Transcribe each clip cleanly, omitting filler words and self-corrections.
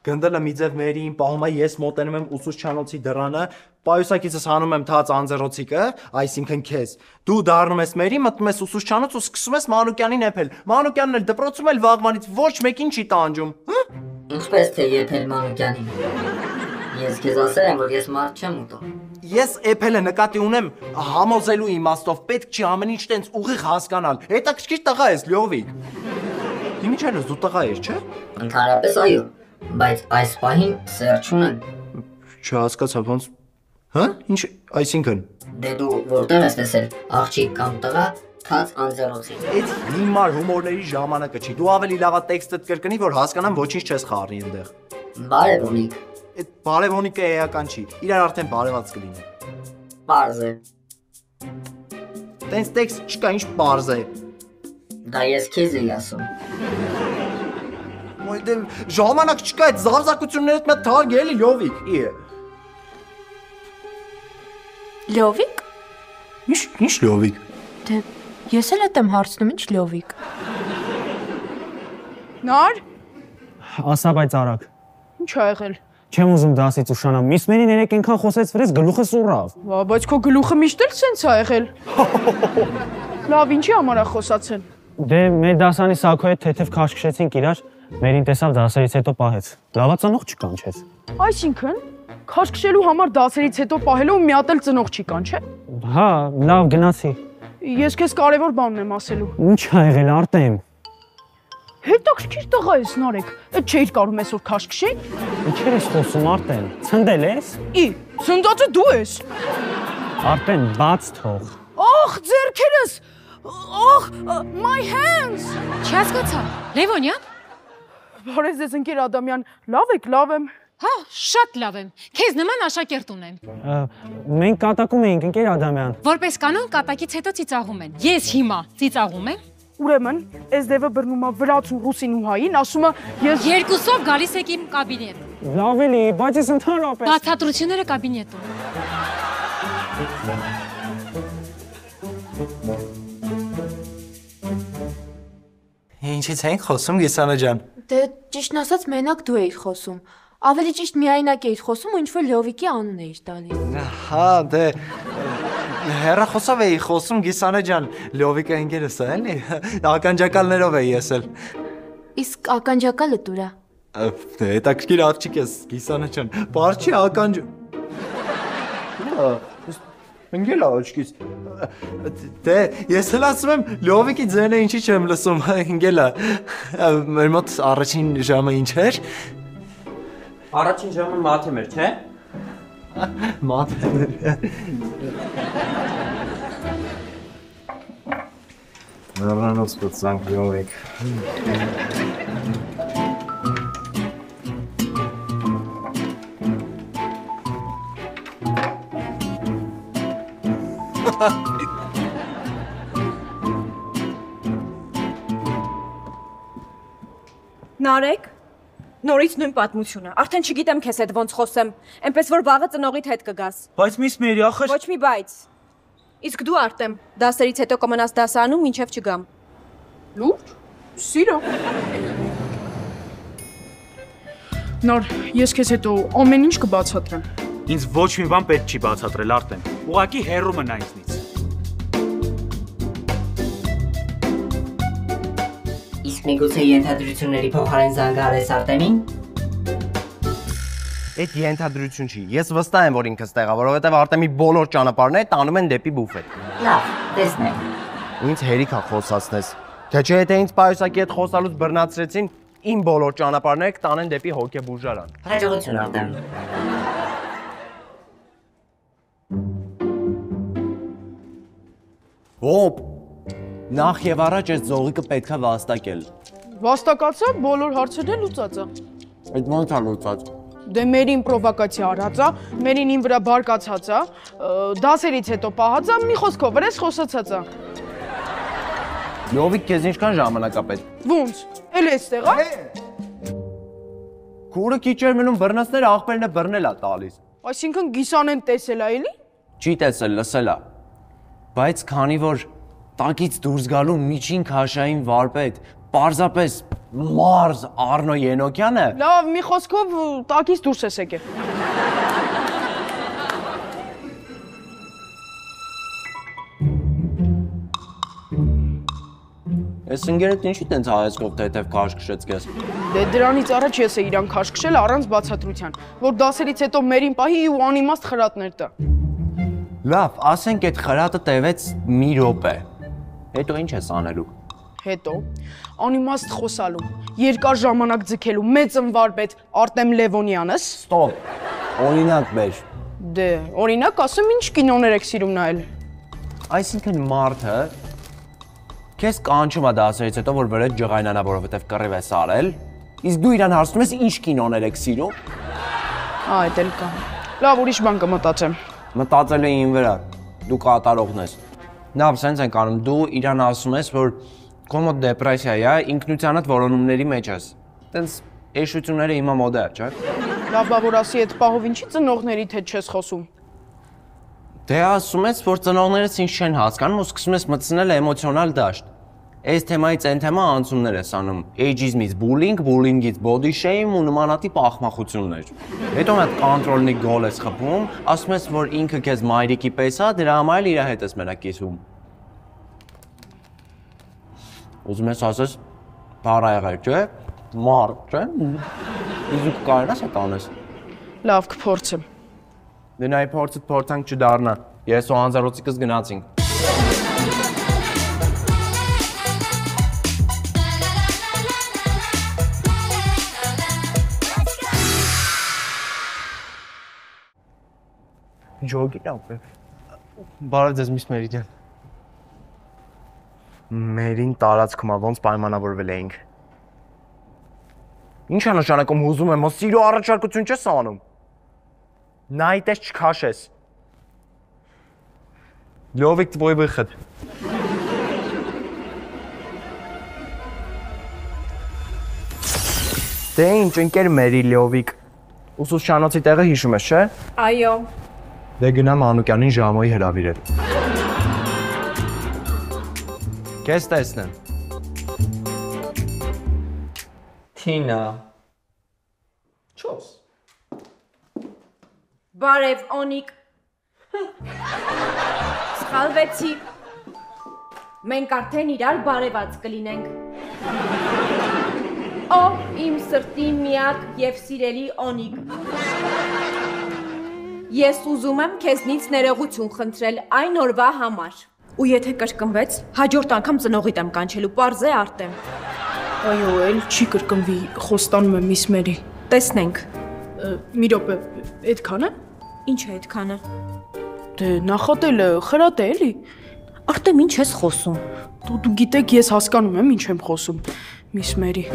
Գնդելը մի ձև մերին, պահում է ես մոտենում եմ ուսուցչանոցի դռանը, պայուսակիցս հանում եմ թաց անձեռոցիկը, այսինքն քեզ։ Դու դառնում ես մերի, մտնում ես ուսուցչանոց ու սկսում ես Մանուկյանին եփել։ Մանուկյանն էլ դպրոցում էլ վաղվանից ոչ մեկին չի տանջում։ Ինչպես թե եփել Մանուկյանին։ Ես քեզ ասել եմ, որ ես մարդ չեմ ուտում։ Ես եփելը նկատի ունեմ համոզելու իմաստով, պետք չի ամեն ինչ տենց ուղիղ հասկանալ։ Հետաքրքիր տղա ես, Լյովիկ։ Իմիջիայլոց դու տղա ես, չէ՞։ Ընդհանրապես այո, բայց այս պահին սեր չունեմ։ Չհասկացա, ոնց։ Հա՞, ինչ, այսինքն։ Դե դու որտեղ ես տեսել աղջիկ կամ տղա թաց անձեռոցի։ Այդ հիմար հումորների ժամանակը չի։ Դու ավելի լավա տեքստդ կրկնի, որ հասկանամ ոչինչ չես խառնի այնտեղ։ Բարևոնիկ։ Այդ բարևոնիկը էական չի։ Իրար արդեն բարևած կլինի։ Պարզ է։ Տենց տեքստ չկա, ինչ պարզ է։ Դա ես քեզ էի ասում։ Ոյ դե ժամանակ չկա այդ զարզակություններդ մոտ թարգ էլի Լյովիկ։ Լյովիկ։ Ինչ Լյովիկ։ Դե ես էլ եմ հարցնում, ինչ Լյովիկ։ Նար։ Ասա բայց արագ։ Ինչ ա եղել։ Չեմ ուզում դասից ուշանամ։ Միսմերին երեք այնքան խոսեց վրես գլուխը սուրավ։ Բայց քո գլուխը միշտ էլ սենց ա եղել։ Լավ, ինչի համար ա խոսացել։ Դե մեր դասանի Սակոյի հետ թեթև քաշքշեցինք իրար, մերին տեսավ դասերից հետո պահեց։ Լավա ծնող չկանչեց։ Այսինքն, քաշքշելու համար դասերից հետո պահելու ու մի հատ էլ ծնող չի կանչե։ Հա, լավ գնացի։ Ես քեզ կարևոր բան եմ ասելու։ Ինչ ա եղել Արտեմ։ Հետաքրքիր տղա ես Նարեկ, այդ չէիր կարում այսօր քաշքշել։ Ինչեր ես խոսում Արտեմ։ Ցնդել ես։ Ցնդածը դու ես։ Արտեմ, բաց թող։ Ախ, ձեռքերս։ Ախ, my hands։ Չհասկացա։ Լևոնյան։ Բարև ձեզ ընկեր Ադամյան, լավ եք, լավ եմ։ Հա, շատ լավ եմ։ Քեզ նման աշակերտ ունեմ։ Մենք կատակում էինք ընկեր Ադամյան։ Որպես կանոն կատակից հետո ծիծաղում են։ Ես հիմա ծիծաղում եմ։ Ուրեմն, այս դեպը բռնում է վրաց ու ռուսին ու հային, ասում է ես երկուսով գալիս եք իմ կաբինետ։ Լավ էլի, բայց ես ընդհանրապես Բացատրությունները կաբինետում։ Ինչից ենք խոսում, Գիսանա ջան։ Դե ճիշտն ասած մենակ դու էիր խոսում։ Ավելի ճիշտ միայնակ էիր խոսում ու ինչ-որ Լյովիկի անուն էիր տալիս։ Հա, դե հեռախոսով էի խոսում Գիսանա ջան, Լյովիկը ընկերս է, էլի։ Ականջակալներով էի ես էլ։ Իսկ ականջակալը դուրա։ Դե հետաքրքիր աղջիկ ես, Գիսանա ջան։ Բարձի ականջ։ Ընկել աչքից։ Դե ես էլ ասում եմ Լյովիկի ձենը ինչի չեմ լսում, ընկելա։ Մեր մոտ առաջին ժամը ինչ էր։ Առաջին ժամը մաթեմ էր, չէ՞։ Մաթեմ էր։ Նրանոց կծանք Լյովիկ։ Նարեկ, նորից նույն պատմությունը, արդեն չգիտեմ քեզ հետ ոնց խոսեմ, այնպես որ վաղը ծնողիդ հետ կգաս։ Բայց միս Մերի, ախր։ Ոչ մի բայց։ Իսկ դու Արտեմ, դասերից հետո կմնաս դասանում, մինչև չգամ։ Լուրջ, սիրո։ Նոր, ես քեզ հետո ամեն ինչ կբացատրեմ։ Ինձ ոչ մի բան պետք չի բացատրել Արտեմ։ Ուղղակի հեռու մնա ինձնից։ Իսկ միգուցե ենթադրությունների փոխարեն զանգահարես Արտեմին։ Այդ ենթադրություն չի։ Ես վստահ եմ, որ ինքս տեղա, որովհետև Արտեմի բոլոր ճանապարհները տանում են դեպի բուֆետ։ Լավ, տեսնենք։ Ինձ հերիք է խոսացնես։ Թե չէ եթե ինձ պայուսակի հետ խոսալուց բռնացրեցին, իմ բոլոր ճանապարհները կտանեն դեպի հոգեբուժարան։ Հաջողություն Արտեմ։ Ոպ, նախ եւ առաջ այս ձողիկը պետքա վաստակել։ Վաստակացա, բոլոր հարցերը լուծած է։ Այդ ո՞նց է լուծած։ Դե մերին պրովոկացիա արած է, մերին իմ վրա բարկացած է, դասերից հետո պահած է, մի խոսքով վրես խոսացած է։ Լյովիկ, քեզ ինչքան ժամանակ է պետք։ Ոնց, էլ էստեղ է։ Քուրը քիչ էր մնում բռնածները աղբերն է բռնել է տալիս։ Այսինքն Գիսանեն տեսել է էլի։ Չի տեսել, լսել է։ Բայց քանի որ տակից դուրս գալու միջին քաշային վարպետ, պարզապես Մարզ Արնո Ենոկյանը։ Լավ, մի խոսքով տակից դուրս ես եկել։ Այս ընկերդ ինչի տենց հայացքով թեթև քաշ քշեց քեզ։ Դե դրանից առաջ ես է իրան քաշ քշել առանց բացատրության, որ դասերից հետո մերին պահի ու անիմաստ խրատներ տա։ Լավ, ասենք այդ խրատը տևեց մի րոպե։ Հետո ինչ ես անելու։ Հետո անիմաստ խոսալու, երկար ժամանակ ձգելու մեծ ընվարպետ Արտեմ Լևոնյանս։ Ստոպ։ Օրինակ բեր։ Դե, օրինակ ասեմ ինչ կինոներ եք սիրում նայել։ Այսինքն մարդը քեզ կանչում է դասերից հետո որ վրեջ ջղայնանա, որովհետև կռիվ ես արել, իսկ դու իրան հարցնում ես ինչ կինոներ եք սիրում։ Այդ էլ կա։ Լավ, ուրիշ բան կմտածեմ։ Մտածել է ին վրա։ Դու կատարողն ես։ Լավ, սենց ենք անում, դու իրան ասում ես, որ քո մոտ դեպրեսիա է, ինքնությանդ որոնումների մեջ ես։ Տենց էշությունները հիմա մոդա է, չէ՞։ Լավ, բա որ ասի այդ պահով ինչի ծնողներիդ հետ չես խոսում։ Դե ասում ես, որ ծնողներս ինչ չեն հասկանում ու սկսում ես մտցնել էմոցիոնալ դաշտ։ Այս թեմայից այն թեմա անցումներ ես անում։ Ageism-ից bullying, bullying-ից body shame ու նմանատիպ աղմախություններ։ Հետո մի հատ կոնտրոլնի գոլ ես խփում, ասում ես, որ ինքը քեզ մայրիկի պես է, դրա համար էլ իր հետ ես մենակ կիսում։ Ուզում ես ասես, բարա եղել, չէ՞։ Մարդ, չէ՞։ Իսկ կարողանաս այդ անես։ Լավ, կփորձեմ։ Դե նայ փորձդ փորձանք չդառնա։ Ես ու անձեռոցիկս գնացինք։ Ջոգի լավ է։ Բարև ձեզ Միս Մերի ջան։ Մերին տարածքումա ոնց պայմանավորվել էինք։ Ինչ է նշանակում հուզում եմ, սիրո առաջարկություն չես անում։ Նայտես չքաշես։ Լովիկ твой выход։ Դե ինչ ընկեր Մերի Լովիկ։ Ուսուցչանոցի տեղը հիշում ես, չէ՞։ Այո։ Դե գնա Մանուկյանին ժամոյի հրավիրել։ Քեզ տեսնեմ։ Թինա։ Չոս։ Բարև Օնիկ։ Սխալվեցի։ Մենք արդեն իրար բարևած կլինենք։ Օ, իմ սրտի միակ եւ սիրելի Օնիկ։ Ես ուզում եմ քեզնից ներողություն խնդրել այն օրվա համար։ Ու եթե կրկնվեց, հաջորդ անգամ ծնողիդ եմ կանչելու, պարզ է Արտեմ։ Այո, էլ չի կրկնվի, խոստանում եմ Միս Մերի։ Տեսնենք։ Մի րոպե, այդքան է։ Ինչ է այդքանը։ Դե նախատելը խրատ է էլի։ Արտեմ, ինչ ես խոսում։ Դու գիտեք, ես հասկանում եմ ինչ եմ խոսում, Միս Մերի։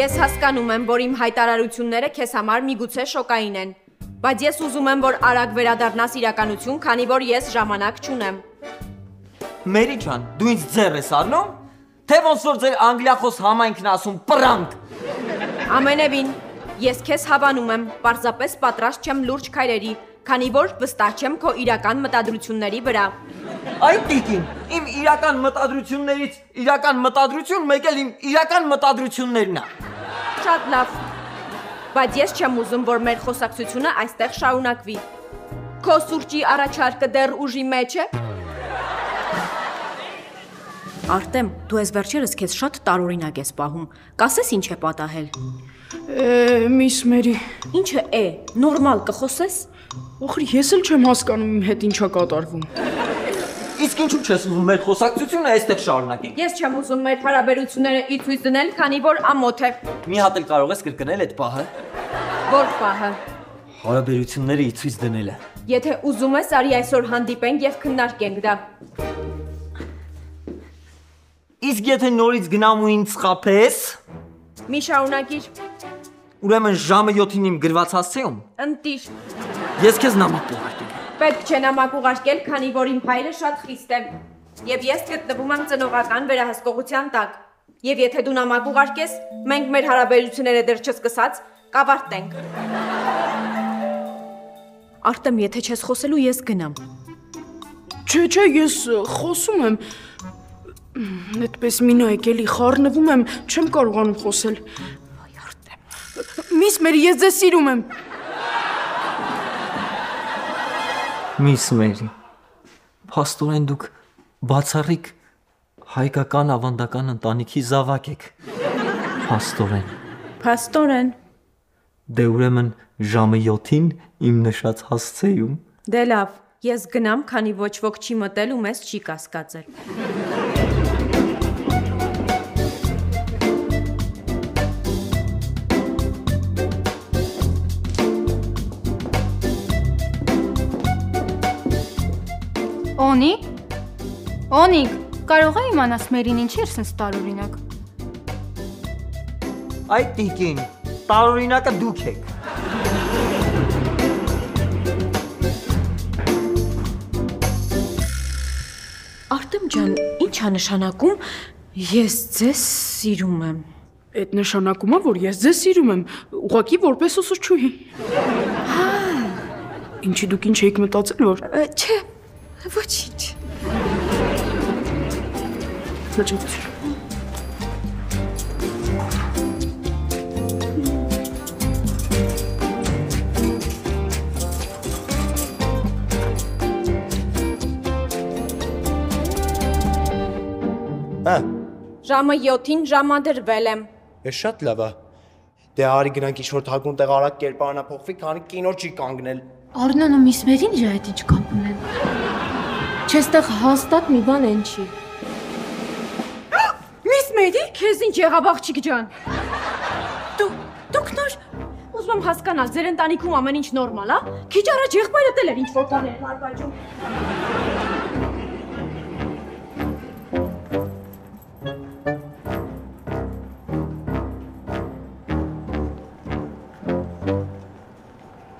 Ես հասկանում եմ, որ իմ հայտարարությունները քեզ համար միգուցե շոկային են, բայց ես ուզում եմ, որ արագ վերադառնաս իրականություն, քանի որ ես ժամանակ չունեմ։ Մերի ջան, դու ինձ ձեռ ես առնում, թե ոնց որ ձեր անգլիախոս համայնքն ասում պրանկ։ Ամենևին, ես քեզ հավանում եմ, պարզապես պատրաստ չեմ լուրջ քայլերի, քանի որ վստահ չեմ քո իրական մտադրությունների վրա։ Այ տիկին, իմ իրական մտադրություններից իրական մտադրություն, մեկ էլ իմ իրական մտադրություններն է։ Շատ լավ։ Բայց ես չեմ ուզում, որ մեր խոսակցությունը այստեղ շարունակվի։ Քո սուրճի առաջարկը դեռ ուժի մեջ է։ Արտեմ, դու ես վերջերս քեզ շատ տարօրինակ ես պահում։ Կասես ինչ է պատահել։ Միս Մերի։ Ինչը է, նորմալ կխոսես։ Ոխր ես էլ չեմ հասկանում իմ հետ ինչա կատարվում։ Իսկ ինչու չես ուզում մեր խոսակցությունը այստեղ շարունակենք։ Ես չեմ ուզում մեր հարաբերությունները ի ցույց դնել, քանի որ ամոթ է։ Մի հատ էլ կարող ես կրկնել այդ պահը։ Որ պահը։ Հարաբերությունները ի ցույց դնելը։ Եթե ուզում ես, արի այսօր հանդիպենք եւ քննարկենք դա։ Իսկ եթե նորից գնամ ու ինձ խաբես, Մի շարունակիր։ ուրեմն ժամը 7-ին իմ գրված հասցեում։ Ընտիր։ Ես քեզ նամակ ուղարկեմ։ Պետք չէ նամակ ուղարկել, քանի որ իմ հայրը շատ խիստ է։ Եվ ես գտնվում եմ ծնողական վերահսկողության տակ։ Եվ եթե դու նամակ ուղարկես, մենք մեր հարաբերությունները դեռ չսկսած կավարտենք։ Արտեմ, եթե չես խոսելու, ես գնամ։ Չէ, ես խոսում եմ։ Այդպես մի նայեք էլի, խառնվում եմ, չեմ կարողանում խոսել։ Վայ Արտեմ։ Միս Մերի, ես ձեզ սիրում եմ։ Միս Մերի, փաստորեն դուք բացառիկ հայկական ավանդական ընտանիքի զավակ եք։ Փաստորեն։ Փաստորեն։ Դե ուրեմն ժամը 7-ին իմ նշած հասցեում։ Դե լավ, ես գնամ, քանի ոչ ոք չի մտել ու մեզ չի կասկածել։ Օնիկ, կարող է իմանաս Մերին ինչի էր սենց տարօրինակ։ Այդ տիկին, տարօրինակը դուք եք։ Արտեմ ջան, ի՞նչ է նշանակում ես ձեզ սիրում եմ։ Այդ նշանակում է, որ ես ձեզ սիրում եմ, ուղղակի որպես ուսուցչուհի։ Ինչի դուք ինչ եք մտածել, որ Չէ, ոչինչ։ Հաջողություն։ Ժամը 7-ին ժամադրվել եմ։ Էս շատ լավ է։ Դե արի գնանք ինչ-որ թաքուն տեղ արագ կերպարանափոխվի, քանի կինո չի կանգնել։ Արնան ու Միս Մերին իր այդ ինչ կապ ունեն։ Չեստեղ հաստատ մի բան են չի։ Միս Մերի, քեզ ինչ եղավ աղջիկ ջան։ Դուք նոր ուզում եմ հասկանալ, ձեր ընտանիքում ամեն ինչ նորմալ է։ Քիչ առաջ եղբայրդ էլ էր ինչ-որ բաներ հարվածում։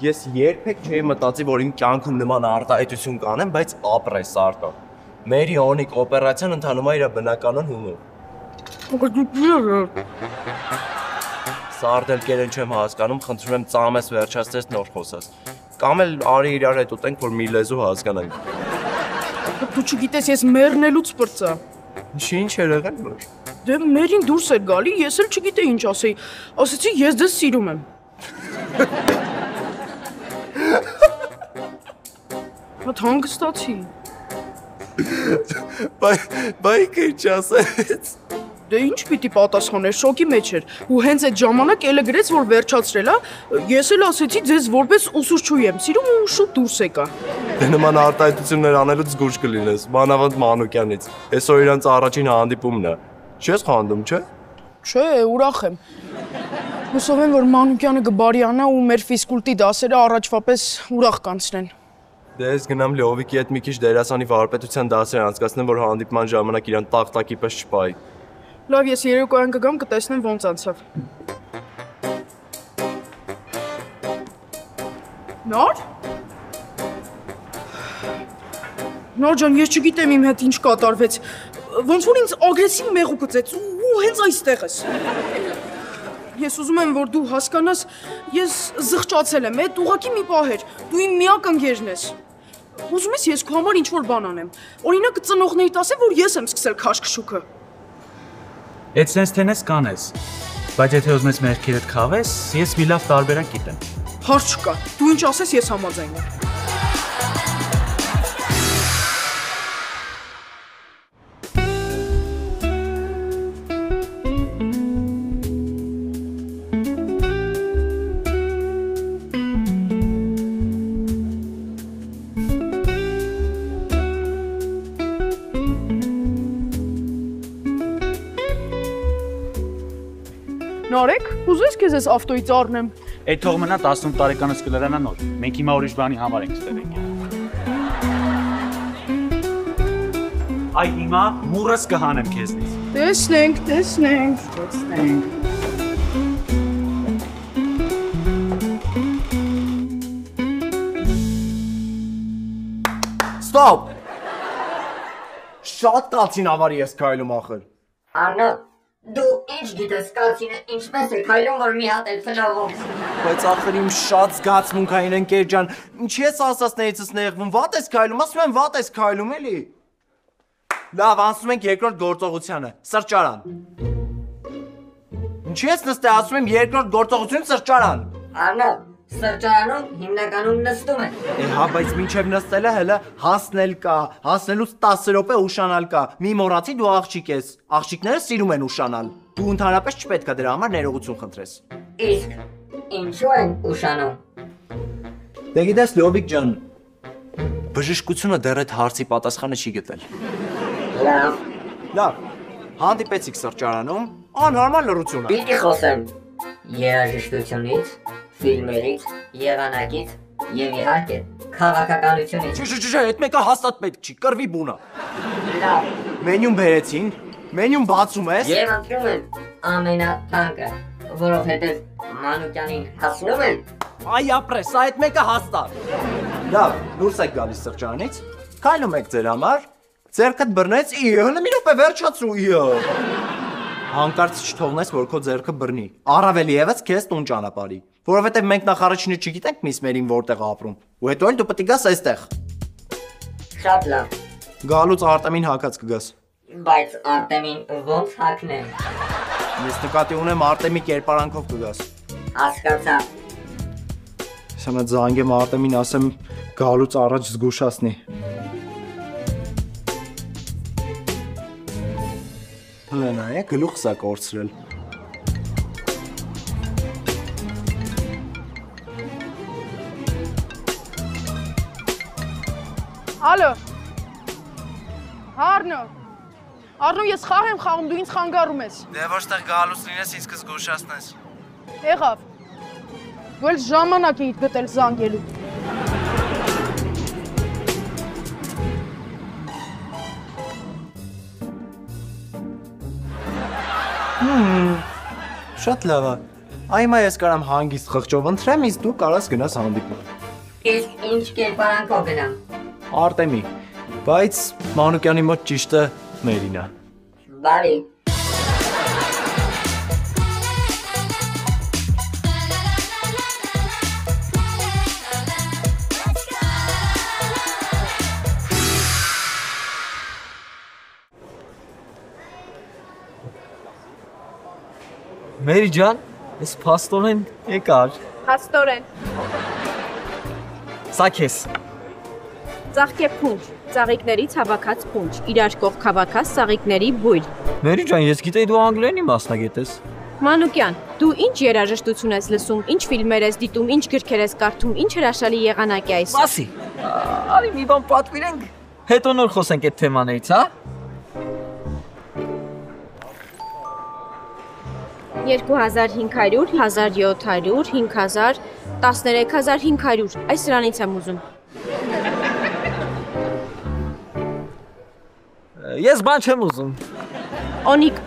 Ես երբեք չէի մտածի, որ իմ կյանքում նման արտահայտություն կանեմ, բայց ապրես Արտո։ Մերի Օնիկ օպերացիան ընթանում է իր բնականon հունով։ Սարդել կերեն չեմ հասկանում, խնդրում եմ ծամես վերջացրես նոր խոսած։ Կամ էլ արի իրար հետ ուտենք, որ մի լեզու հասկանանք։ Դու չգիտես, ես մեռնելուց պրծա։ Ինչ էր եղել որ։ Դե Մերին դուրս էր գալի, ես էլ չգիտեի ինչ ասեի։ Ասեցի, ես ձեզ սիրում եմ։ Հատ հանգստացի։ Բայ քիչ ասեց։ Դե ինչ պիտի պատասխաներ, շոկի մեջ էր։ Ու հենց այդ ժամանակ էլը գրեց, որ վերջացրել է, ես էլ ասեցի ձեզ որպես ուսուցչուհի եմ սիրում ու շուտ դուրս եկա։ Դե նման արտահայտություններ անելուց զգուշ կլինես, մանավանդ Մանուկյանից։ Այսօր իրանց առաջին հանդիպումն է։ Չես խանդում, չէ՞։ Չէ, ուրախ եմ։ Հուսով եմ, որ Մանուկյանը կբարյանա ու մեր ֆիզկուլտի դասերը առաջվա պես ուրախ կանցնեն։ Դե ես գնամ Լեովիկի հետ մի քիչ դերասանի վարպետության դասեր անցկացնեմ, որ հանդիպման ժամանակ իրան տախտակի պես չպայի։ Լավ, ես երեկոյան կգամ, կտեսնեմ ոնց անցավ։ Նոր? Նոր ջան, ես չգիտեմ իմ հետ ինչ կատարվեց։ Ոնց որ ինձ ագրեսիվ մեղուկ գծեց ու հենց այստեղ ես։ Ես ուզում եմ, որ դու հասկանաս, ես զղջացել եմ, այդ ուղղակի մի պահ էր, դու իմ միակ ընկերն ես։ Ուզում ես ես քո համար ինչ-որ բան անեմ։ Օրինակ ծնողներիդ ասեմ, որ ես եմ սկսել քաշքշուկը։ Այդ sense տենես կանես։ Բայց եթե ուզում ես մեղքերդ քավես, ես մի լավ տարբերակ գիտեմ։ Հարց չկա։ Դու ինչ ասես, ես համաձայն եմ։ Նարեկ, ուզես քեզ այս ավտոյից առնեմ։ Այդ թող մնա 18 տարեկանս կլրանա նոր։ Մենք հիմա ուրիշ բանի համար ենք ստել եկել։ Այ հիմա մուրս կհանեմ քեզնից։ Տեսնենք։ Ստոպ։ Շատ կացին ավարի ես քայլում ախր։ Արնո, դու ինչ գիտես կացինը ինչպես է քայլում, որ մի հատ էլ ծնողում։ Բայց ախր իմ շատ զգացմունքային ընկեր ջան, ինչի ես ասածներիցս նեղվում, վատ ես քայլում, ասում եմ վատ ես քայլում էլի։ Լավ, անցնում ենք երկրորդ գործողությանը։ Սրճարան։ Ինչի՞ ես նստել, ասում եմ երկրորդ գործողություն սրճարան։ Արնո, սրճարանում հիմնականում նստում են։ Հա, բայց մինչև նստելը հələ հասնել կա, հասնելուց 10 րոպե ուշանալ կա։ Մի մոռացի դու աղջիկ ես։ Աղջիկները սիրում են ուշանալ։ Դու ընդհանրապես չպետք է դրա համար ներողություն խնդրես։ Իսկ ինչու են ուշանում։ Դե գիտես, Լովիկ ջան, բժշկությունը դեռ այդ հարցի պատասխանը չի գտել։ Լավ, Լավ, հանդիպեցիք սրճարանում, անհարմար լռություն է։ պիտի խոսեմ երաժշտությունից, ֆիլմերից, եղանակից եւ իհարկե քաղաքականությունից։ Չէ, այդ մեկը հաստատ պետք չի, կռվի բունա։ Լավ, Մենյուն բերեցին, մենյուն բացում ես։ եւ ընտրում են ամենաթանկը, որովհետեւ Մանուկյանին հասնում են։ Այ ապրես, այդ մեկը հաստատ։ Լավ, դուրս եք գալիս սրճարանից, քայլում եք ձեր համար, ձեռքդ բռնեց, հələ մի րոպե վերջացրու, Հանկարծ չթողնես, որ քո ձեռքը բռնի, առավել ևս քեզ տուն ճանապարհի, որովհետև մենք նախ առաջինը չգիտենք միս մերին որտեղ ապրում, ու հետո էլ դու պետք է գաս այստեղ։ Շատ լավ, Գալուց Արտեմին հակած կգաս։ բայց Արտեմին ոնց հակնեմ։ Ես նկատի ունեմ Արտեմի կերպարանքով կգաս։ Հասկացա։ Սանա զանգեմ Արտեմին, ասեմ գալուց առաջ զգուշացնի։ Հլենա, գլուխս է կորցրել։ Ալո։ Արնո։ Արնո, ես խաղ եմ խաղում, դու ինձ խանգարում ես։ Դե ոչ տեղ գալուց լինես ինձ կզգուշացնես։ Եղավ։ Դու էլ ժամանակ էիդ գտել զանգելու։ Շատ լավ է։ Այմա ես կարամ հանգիստ խղճով ընտրեմ, իսկ դու կարաս գնաս հանդիպում։ Իսկ ինչ կերպարանքով գնամ։ Արտեմի, բայց Մանուկյանի մոտ ճիշտը մերին է։ Բարի։ Մերի ջան, ես փաստորեն եկար։ Հաստորեն, Սա քեզ։ ծաղկե փունջ, ծաղիկներից հավաքած փունջ, իրար կողք հավաքած ծաղիկների բույր։ Մերի ջան, ես գիտեի դու անգլերենի մասնագետ ես։ Մանուկյան, դու ինչ երաժշտություն ես լսում, ինչ ֆիլմեր ես դիտում, ինչ գրքեր ես կարդում, ինչ հրաշալի եղանակ է այս։ Սասի։ Արի մի բան պատվիրենք, հետո նոր խոսենք այդ թեմաներից, հա։ 2500, 1700, 5000, 13500, այս սրանից եմ ուզում։ Ես բան չեմ ուզում։ Օնիկ,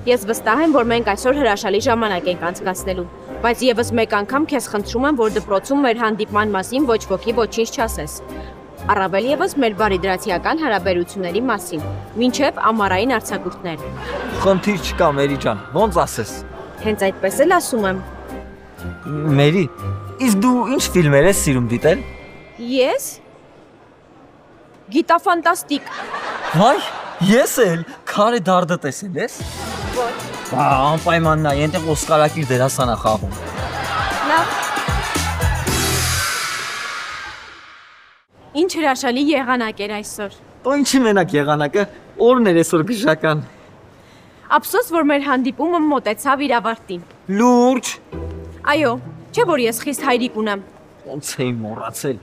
ես վստահ եմ, որ մենք այսօր հրաշալի ժամանակ ենք անցկացնելու, բայց եւս մեկ անգամ քեզ խնդրում եմ, որ դպրոցում մեր հանդիպման մասին ոչ ոքի ոչինչ չասես։ Առավել եւս մեր բարիդրացիական հարաբերությունների մասին, մինչև ամառային արձակուրդները։ Խնդիր չկա, Մերի ջան, ոնց ասես։ Հենց այդպես էլ ասում եմ։ Մերի, իսկ դու ինչ ֆիլմեր ես սիրում դիտել։ Ես գիտաֆանտաստիկ։ Վայ, ես էլ քարե դարդը տեսել ես։ Ոչ։ Անպայման նա, այնտեղ Օսկարակիր դերասան է խաղում։ Լավ։ Ինչ հրաշալի եղանակ էր այսօր։ Դու ինչի մենակ եղանակը, օրն էր այսօր գժական։ Ափսոս, որ մեր հանդիպումը մոտեցավ իր ավարտին։ Լուրջ։ Այո, չէ՞ որ ես խիստ հայրիկ ունեմ։ Ոնց էի մոռացել։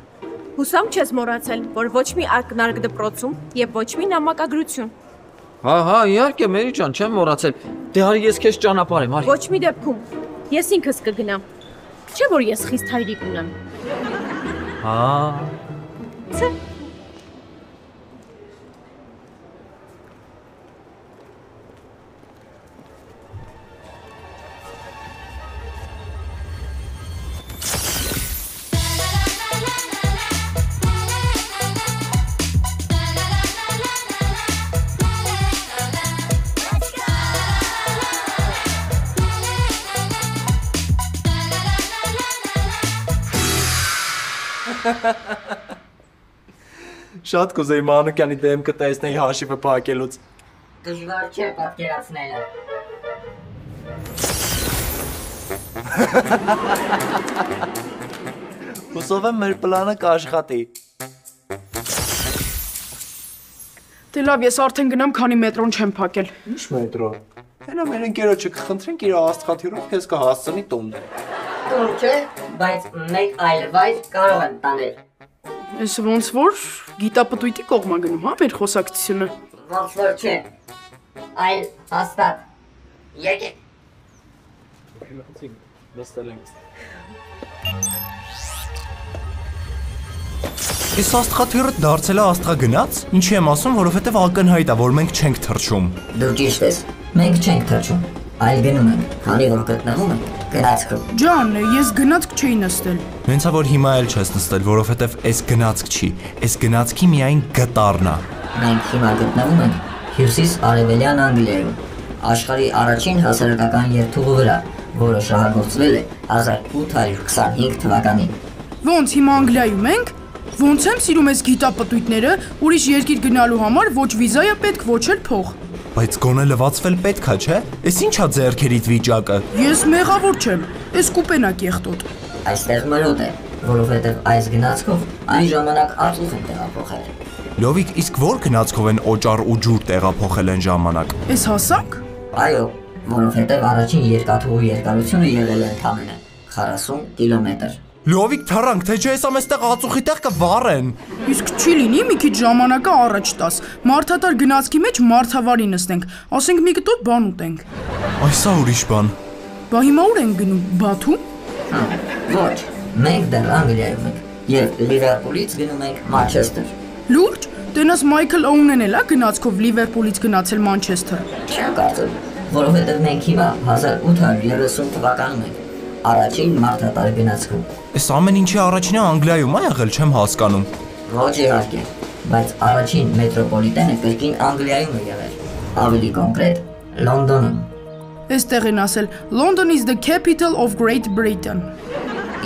Հուսամ չես մոռացել, որ ոչ մի ակնարկ դպրոցում եւ ոչ մի նամակագրություն։ Հա, իհարկե, Մերի ջան, չեմ մոռացել։ Դե արի ես քեզ ճանապարհեմ, արի։ Ոչ մի դեպքում։ Ես ինքս կգնամ։ Չէ՞ որ ես խիստ հայրիկ ունեմ։ Հա։ Չէ։ Շատ կուզեի Մանուկյանի դեմքը տեսնեի հաշիվը փակելուց։ Դժվար չէ պատկերացնելը։ Հուսով եմ մեր պլանը կաշխատի։ Դե լավ, ես արդեն գնամ, քանի մետրոն չեմ փակել։ Ինչ մետրո։ Հենա մեր ընկերոջը կխնդրենք իր աստղաթյուրով քեզ կհասցնի տուն։ Տուն չէ, բայց մեկ այլ վայր կարող եմ տանել։ Ես ոնց որ գիտապտույտի կողմա գնում, հա, մեր խոսակցությունը։ Ոնց որ չէ։ Այլ հաստատ։ Եկեք։ Այս աստղաթյուրը դարձել է աստղագնաց։ Ինչի եմ ասում, որովհետև ակնհայտ է, որ մենք չենք թռչում։ Դու ճիշտ ես։ Մենք չենք թռչում, այլ գնում ենք, քանի որ գտնվում ենք գնացքում։ Ջան, ես գնացք չէի նստել։ Հենց է որ հիմա էլ չես նստել, որովհետև այս գնացք չի, այս գնացքի միայն գտարն է։ Մենք հիմա գտնվում ենք հյուսիս-արևելյան Անգլիայում, աշխարհի առաջին հասարակական երթուղու վրա, որը շահագործվել է 1825 թվականին։ Ոնց հիմա Անգլիայում ենք։ Ոնց եմ սիրում ես գիտապտույտները, ուրիշ երկիր գնալու համար ոչ վիզա է պետք, ոչ էլ փող։ Բայց գոնե լվացվել պետքա, չէ՞։ Էս ինչա ձեռքերիդ վիճակը։ Ես մեղավոր չեմ, ես կուպենա կեղտոտ։ Այստեղ մրոտ է, որովհետև այս գնացքով այն ժամանակ ածուխ են տեղափոխել։ Լովիկ, իսկ որ գնացքով են օճառ ու ջուր տեղափոխել են ժամանակ։ Էս հասակ։ Այո, որովհետև առաջին երկաթուղու երկարությունը եղել է ընդամենը 40 կիլոմետր։ Լովիկ թռանք, թե չէ ես ամստեղ ածուխի տեղ կվառեն։ Իսկ չի լինի մի քիչ ժամանակը առաջ տաս։ Մարդատար գնացքի մեջ մարդավարի նստենք, ասենք մի կտոր բան ուտենք։ Այսա ուրիշ բան։ Բա հիմա ուր ենք գնում, Բաթում։ Ոչ, մենք դեռ Անգլիայում ենք եւ Լիվերպուլից գնում ենք Մանչեսթեր։ Լուրջ, տենաս Մայքլ Օունեն էլա գնացքով Լիվերպուլից գնացել Մանչեսթեր։ Չեմ կարծում, որովհետև մենք հիմա 1830 թվականում ենք առաջին մարդատար գնացքում։ Այս ամեն ինչի առաջինը Անգլիայում է եղել, չեմ հասկանում։ Ոչ իհարկե, բայց առաջին մետրոպոլիտենը կրկին Անգլիայում է եղել։ Ավելի կոնկրետ, Լոնդոնում։ Այստեղ են ասել London is the capital of Great Britain։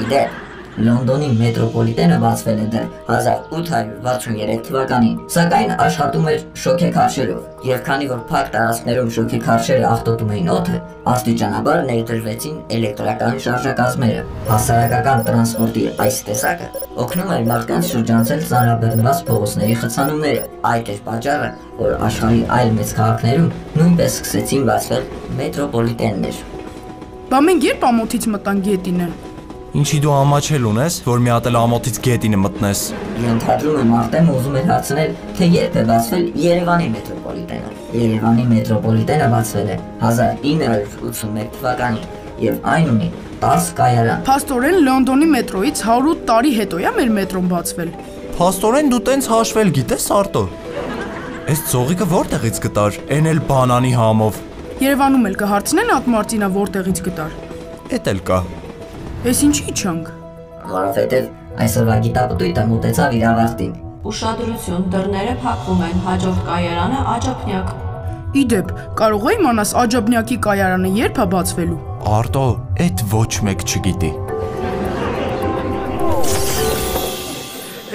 Իդեպ, Լոնդոնի մետրոպոլիտենը բացվել է դեռ 1863 թվականին, սակայն աշխատում էր շոգեքարշերով, եւ քանի որ փակ տարածքներում շոգեքարշերը աղտոտում էին օդը, աստիճանաբար ներդրվեցին էլեկտրական շարժակազմերը։ Հասարակական տրանսպորտի այս տեսակը օգնում էր մարդկանց շրջանցել ծանրաբեռնված փողոցների խցանումները։ Այդ էր պատճառը, որ աշխարհի այլ մեծ քաղաքներում նույնպես սկսեցին բացվել մետրոպոլիտեններ։ Բա մենք երբ ամոթից մտանք գետինը։ Ինչի դու ամաչել ունես, որ մի հատ էլ ամոթից գետինը մտնես։ Ենթադրում եմ Արտեմ ուզում էր հարցնել, թե երբ է բացվել Երևանի մետրոպոլիտենը։ Երևանի մետրոպոլիտենը բացվել է 1981 թվականին եւ այն ունի 10 կայարան։ Փաստորեն Լոնդոնի մետրոից 108 տարի հետո է մեր մետրոն բացվել։ Փաստորեն դու տենց հաշվել գիտես, Արտո։ Այս ծողիկը որտեղից գտար, այն էլ բանանի համով։ Երևանում էլ կհարցնեն Ատմարտինա որտեղից գտար։ Էդ էլ կա։ Էս ինչի չանք։ Որովհետեւ այսօրվա գիտապտույտը մոտեցավ իր ավարտին։ Ուշադրություն, դռները փակվում են, հաջորդ կայարանը Աջափնյակ։ Իդեպ, կարող է իմանաս Աջափնյակի կայարանը երբ է բացվելու։ Արտո, այդ ոչ մեկ չգիտի։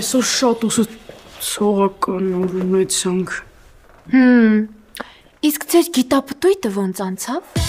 Այսօր շատ ուսուցողական օր ունեցանք։ Իսկ ձեր գիտապտույտը ոնց անցավ։